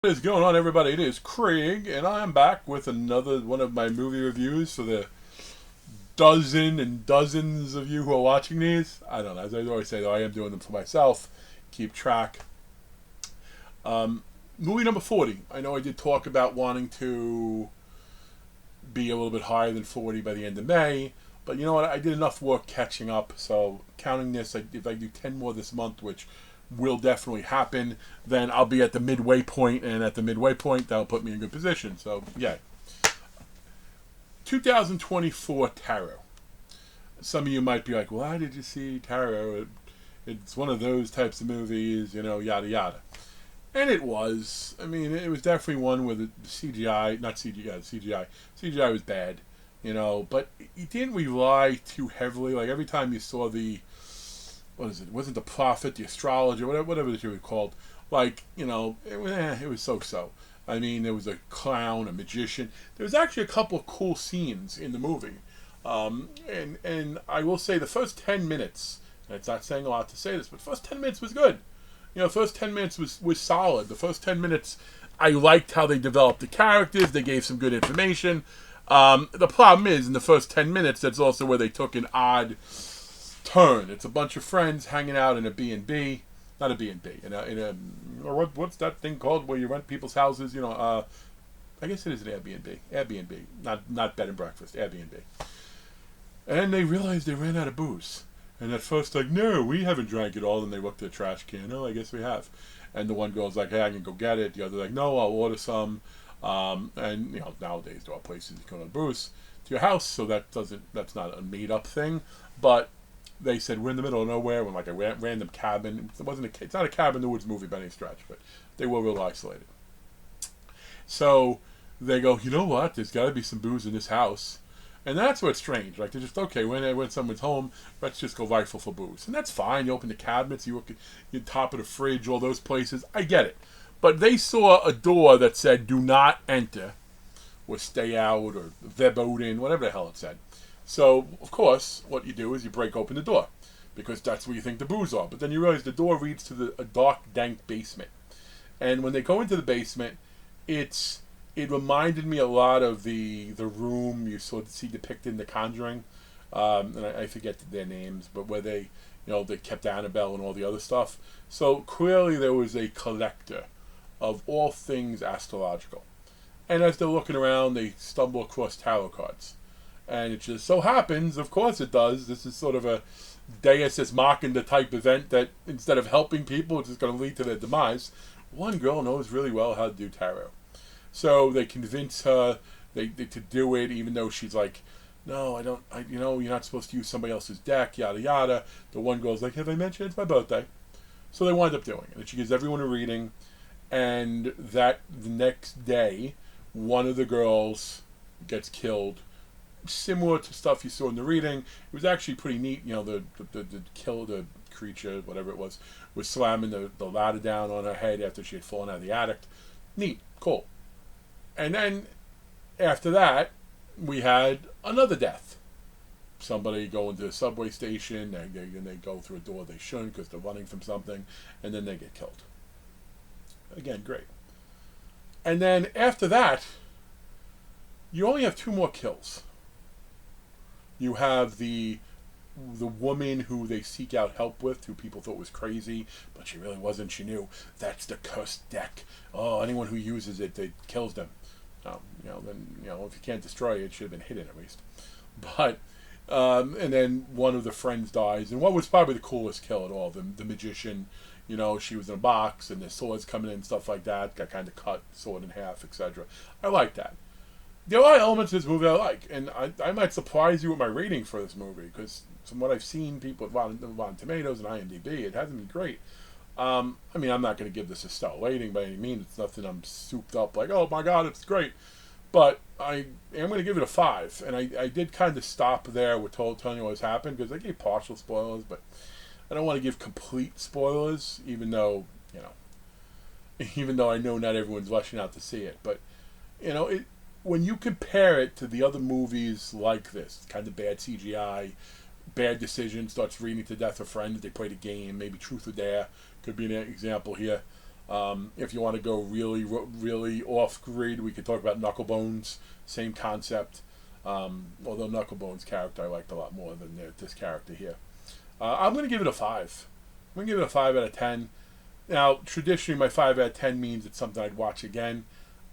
What is going on, everybody? It is Craig, and I'm back with another one of my movie reviews for the dozen and dozens of you who are watching these. I don't know. As I always say, though, I am doing them for myself. Keep track. Movie number 40. I know I did talk about wanting to be a little bit higher than 40 by the end of May, but you know what? I did enough work catching up, so counting this, if I do 10 more this month, which will definitely happen, then I'll be at the midway point, and at the midway point, that'll put me in a good position. So, yeah. 2024 Tarot. Some of you might be like, why did you see Tarot? It's one of those types of movies, yada yada. And it was. I mean, it was definitely one where the CGI, not CGI, CGI was bad, but it didn't rely too heavily. Like, every time you saw what is it? It wasn't the prophet, the astrologer, whatever it was called. Like, it was so-so. I mean, there was a clown, a magician. There was actually a couple of cool scenes in the movie. And I will say the first 10 minutes, and it's not saying a lot to say this, but the first 10 minutes was good. The first 10 minutes was solid. The first 10 minutes, I liked how they developed the characters. They gave some good information. The problem is, in the first 10 minutes, that's also where they took an odd turn. It's a bunch of friends hanging out in a B&B. Not a B&B. What's that thing called where you rent people's houses? I guess it is an Airbnb. Airbnb. Not bed and breakfast. Airbnb. And they realized they ran out of booze. And at first, like, no, we haven't drank it all. And they looked at the trash can. Oh, I guess we have. And the one girl's like, hey, I can go get it. The other's like, no, I'll order some. And nowadays there are places you can order booze to your house, so that's not a made up thing. But they said we're in the middle of nowhere. We're like a random cabin. It's not a cabin in the woods movie by any stretch, but they were real isolated. So they go, you know what? There's got to be some booze in this house. And that's what's strange. Like, they're just, okay, when someone's home, let's just go rifle for booze. And that's fine. You open the cabinets, you look at the top of the fridge, all those places. I get it. But they saw a door that said, do not enter, or stay out, or verboten, whatever the hell it said. So, of course, what you do is you break open the door, because that's where you think the booze are. But then you realize the door leads to a dark, dank basement. And when they go into the basement, it reminded me a lot of the room you sort of see depicted in The Conjuring, and I forget their names, but where they kept Annabelle and all the other stuff. So clearly there was a collector of all things astrological. And as they're looking around, they stumble across tarot cards. And it just so happens, of course it does, this is sort of a Deus Ex Machina type event that instead of helping people, it's just going to lead to their demise. One girl knows really well how to do tarot. So they convince her they to do it, even though she's like, no, I don't, you're not supposed to use somebody else's deck, yada yada. The one girl's like, have I mentioned it's my birthday? So they wind up doing it. And she gives everyone a reading, and the next day, one of the girls gets killed. Similar to stuff you saw in the reading. It was actually pretty neat. The creature, whatever it was slamming the ladder down on her head after she had fallen out of the attic. Neat, cool. And then after that, we had another death. Somebody going to a subway station, and they go through a door they shouldn't because they're running from something, and then they get killed. Again, great. And then after that, you only have two more kills. You have the woman who they seek out help with, who people thought was crazy, but she really wasn't. She knew that's the cursed deck. Oh, anyone who uses it, it kills them. If you can't destroy it, it should have been hidden at least. But and then one of the friends dies, and what was probably the coolest kill at all, the magician. She was in a box, and the swords coming in and stuff like that. Got kind of cut, sword in half, etc. I like that. There are elements of this movie I like, and I might surprise you with my rating for this movie, because from what I've seen, people at Rotten Tomatoes and IMDb, it hasn't been great. I'm not going to give this a stellar rating by any means. It's nothing I'm souped up like, oh my god, it's great. But I am going to give it a 5, and I did kind of stop there with telling you what's happened, because I gave partial spoilers, but I don't want to give complete spoilers, even though I know not everyone's rushing out to see it. But when you compare it to the other movies like this, kind of bad CGI, bad decision, starts reading to death of friends, they played a game, maybe Truth or Dare could be an example here. If you want to go really off grid, we could talk about Knucklebones. Same concept. Although Knucklebones' character I liked a lot more than this character here. I'm going to give it a 5. I'm going to give it a 5 out of 10. Now, traditionally, my 5 out of 10 means it's something I'd watch again.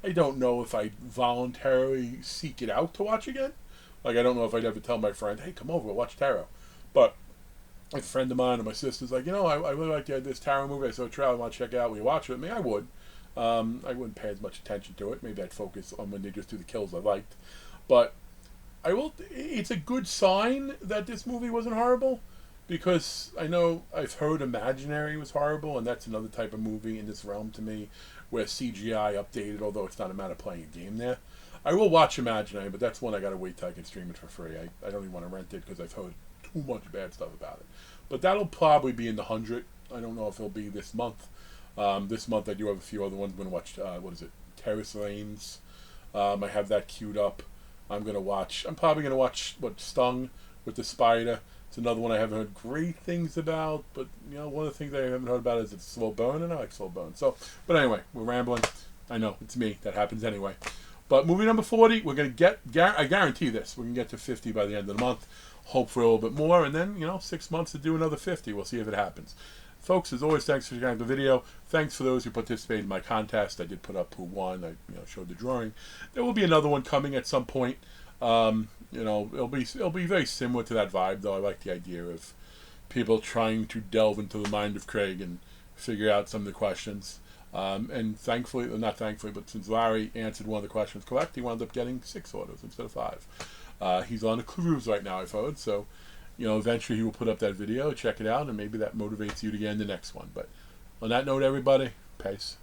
I don't know if I'd voluntarily seek it out to watch again. Like, I don't know if I'd ever tell my friend, hey, come over, watch Tarot. But a friend of mine or my sister's like, I really like this Tarot movie. I saw a trailer, I want to check it out. Will you watch it with me? I would. I wouldn't pay as much attention to it. Maybe I'd focus on when they just do the kills I liked. But I will. It's a good sign that this movie wasn't horrible, because I know I've heard Imaginary was horrible, and that's another type of movie in this realm to me, where CGI updated, although it's not a matter of playing a game there. I will watch Imaginary, but that's one I gotta wait till I can stream it for free. I don't even want to rent it because I've heard too much bad stuff about it. But that'll probably be in the 100. I don't know if it'll be this month. This month I do have a few other ones. I'm gonna watch Terrace Lanes. I have that queued up. I'm probably gonna watch Stung with the spider. It's another one I haven't heard great things about, but one of the things I haven't heard about is it's slow burn, and I like slow burn. So, but anyway, we're rambling. I know it's me. That happens anyway. But movie number 40, we're gonna get. I guarantee this. We're gonna get to 50 by the end of the month. Hope for a little bit more, and then 6 months to do another 50. We'll see if it happens. Folks, as always, thanks for checking out the video. Thanks for those who participated in my contest. I did put up who won. I showed the drawing. There will be another one coming at some point. It'll be very similar to that vibe, though. I like the idea of people trying to delve into the mind of Craig and figure out some of the questions. And thankfully, not thankfully, but since Larry answered one of the questions correct, he wound up getting 6 orders instead of 5. He's on a cruise right now, I've heard, so eventually he will put up that video, check it out, and maybe that motivates you to get in the next one. But on that note, everybody, peace.